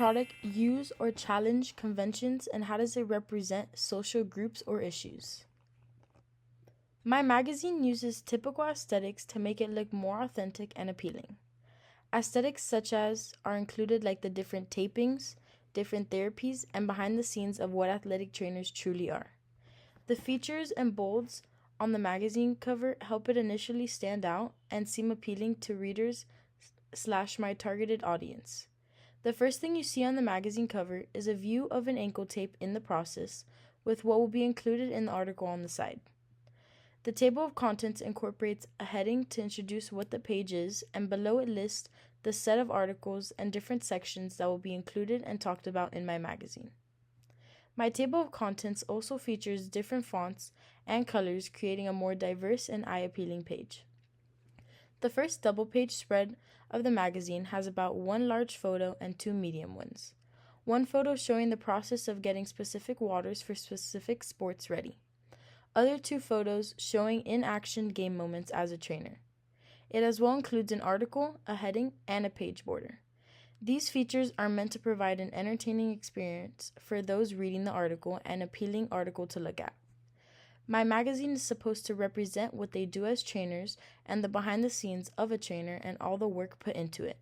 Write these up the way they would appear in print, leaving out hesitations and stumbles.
product use or challenge conventions, and how does it represent social groups or issues? My magazine uses typical aesthetics to make it look more authentic and appealing. Aesthetics such as are included like the different tapings, different therapies, and behind the scenes of what athletic trainers truly are. The features and bolds on the magazine cover help it initially stand out and seem appealing to readers / my targeted audience. The first thing you see on the magazine cover is a view of an ankle tape in the process with what will be included in the article on the side. The table of contents incorporates a heading to introduce what the page is, and below it lists the set of articles and different sections that will be included and talked about in my magazine. My table of contents also features different fonts and colors, creating a more diverse and eye-appealing page. The first double-page spread of the magazine has about one large photo and two medium ones. One photo showing the process of getting specific waters for specific sports ready. Other two photos showing in-action game moments as a trainer. It as well includes an article, a heading, and a page border. These features are meant to provide an entertaining experience for those reading the article and appealing article to look at. My magazine is supposed to represent what they do as trainers and the behind the scenes of a trainer and all the work put into it.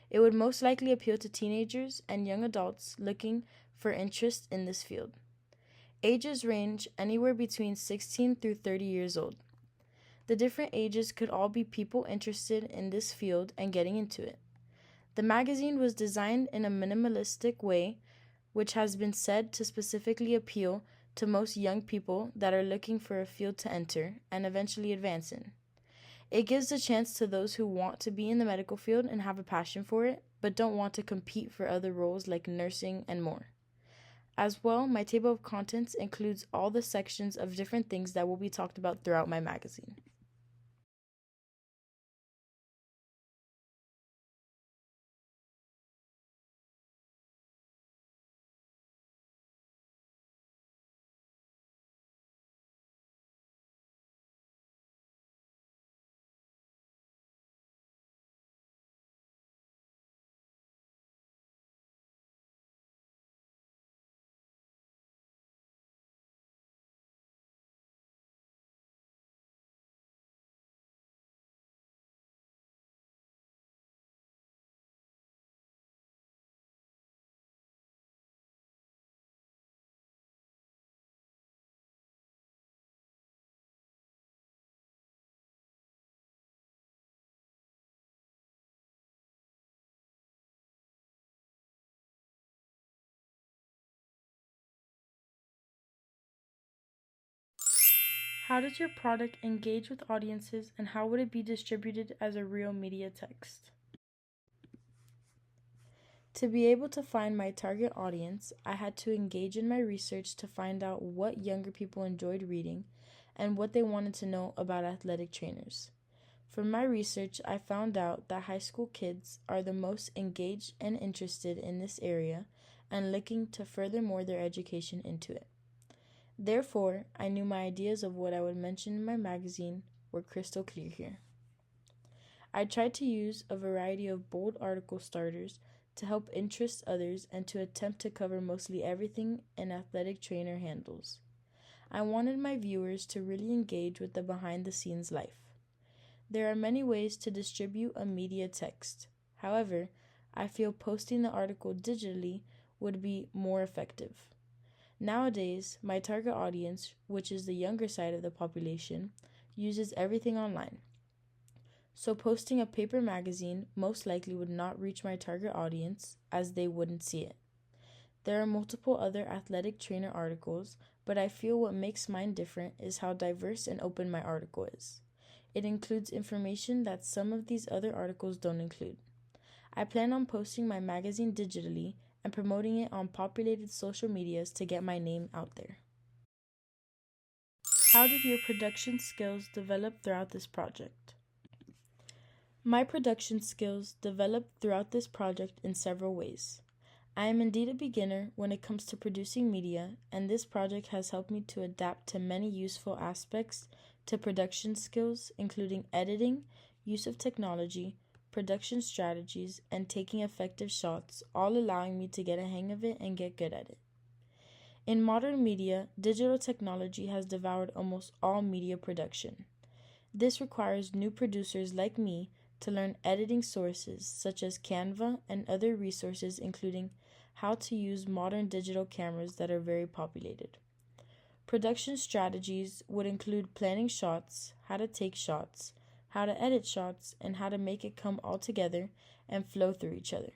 It would most likely appeal to teenagers and young adults looking for interest in this field. Ages range anywhere between 16 through 30 years old. The different ages could all be people interested in this field and getting into it. The magazine was designed in a minimalistic way, which has been said to specifically appeal to most young people that are looking for a field to enter and eventually advance in. It gives a chance to those who want to be in the medical field and have a passion for it, but don't want to compete for other roles like nursing and more. As well, my table of contents includes all the sections of different things that will be talked about throughout my magazine. How does your product engage with audiences, and how would it be distributed as a real media text? To be able to find my target audience, I had to engage in my research to find out what younger people enjoyed reading and what they wanted to know about athletic trainers. From my research, I found out that high school kids are the most engaged and interested in this area and looking to furthermore their education into it. Therefore, I knew my ideas of what I would mention in my magazine were crystal clear here. I tried to use a variety of bold article starters to help interest others and to attempt to cover mostly everything an athletic trainer handles. I wanted my viewers to really engage with the behind-the-scenes life. There are many ways to distribute a media text. However, I feel posting the article digitally would be more effective. Nowadays, my target audience, which is the younger side of the population, uses everything online. So posting a paper magazine most likely would not reach my target audience as they wouldn't see it. There are multiple other athletic trainer articles, but I feel what makes mine different is how diverse and open my article is. It includes information that some of these other articles don't include. I plan on posting my magazine digitally and promoting it on populated social medias to get my name out there. How did your production skills develop throughout this project? My production skills developed throughout this project in several ways. I am indeed a beginner when it comes to producing media, and this project has helped me to adapt to many useful aspects to production skills, including editing, use of technology, production strategies, and taking effective shots, all allowing me to get a hang of it and get good at it. In modern media, digital technology has devoured almost all media production. This requires new producers like me to learn editing sources such as Canva and other resources, including how to use modern digital cameras that are very populated. Production strategies would include planning shots, how to take shots, how to edit shots, and how to make it come all together and flow through each other.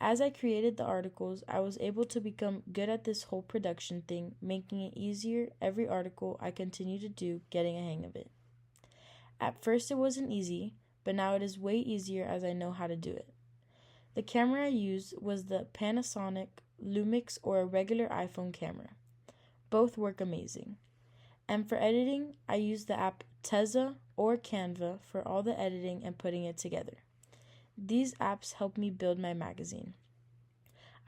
As I created the articles, I was able to become good at this whole production thing, making it easier every article I continue to do, getting a hang of it. At first it wasn't easy, but now it is way easier as I know how to do it. The camera I used was the Panasonic Lumix or a regular iPhone camera. Both work amazing. And for editing, I use the app Tezza or Canva for all the editing and putting it together. These apps help me build my magazine.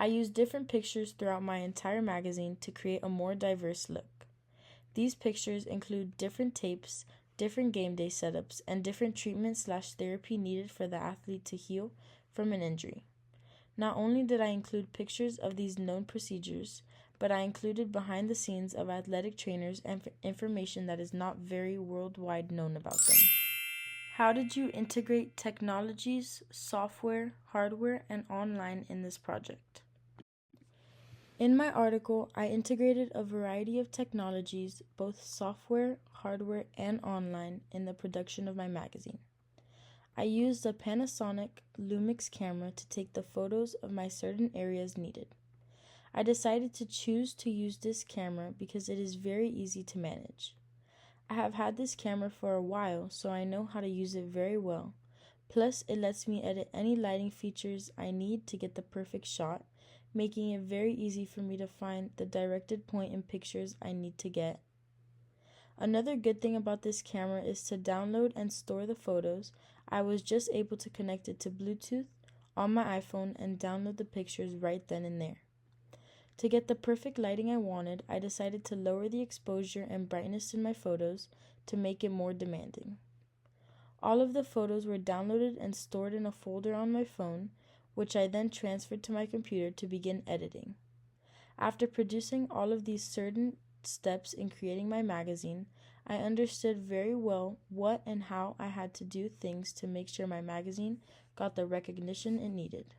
I use different pictures throughout my entire magazine to create a more diverse look. These pictures include different tapes, different game day setups, and different treatment/therapy needed for the athlete to heal from an injury. Not only did I include pictures of these known procedures, but I included behind the scenes of athletic trainers and information that is not very worldwide known about them. How did you integrate technologies, software, hardware, and online in this project? In my article, I integrated a variety of technologies, both software, hardware, and online, in the production of my magazine. I used a Panasonic Lumix camera to take the photos of my certain areas needed. I decided to choose to use this camera because it is very easy to manage. I have had this camera for a while, so I know how to use it very well. Plus, it lets me edit any lighting features I need to get the perfect shot, making it very easy for me to find the directed point in pictures I need to get. Another good thing about this camera is to download and store the photos. I was just able to connect it to Bluetooth on my iPhone and download the pictures right then and there. To get the perfect lighting I wanted, I decided to lower the exposure and brightness in my photos to make it more demanding. All of the photos were downloaded and stored in a folder on my phone, which I then transferred to my computer to begin editing. After producing all of these certain steps in creating my magazine, I understood very well what and how I had to do things to make sure my magazine got the recognition it needed.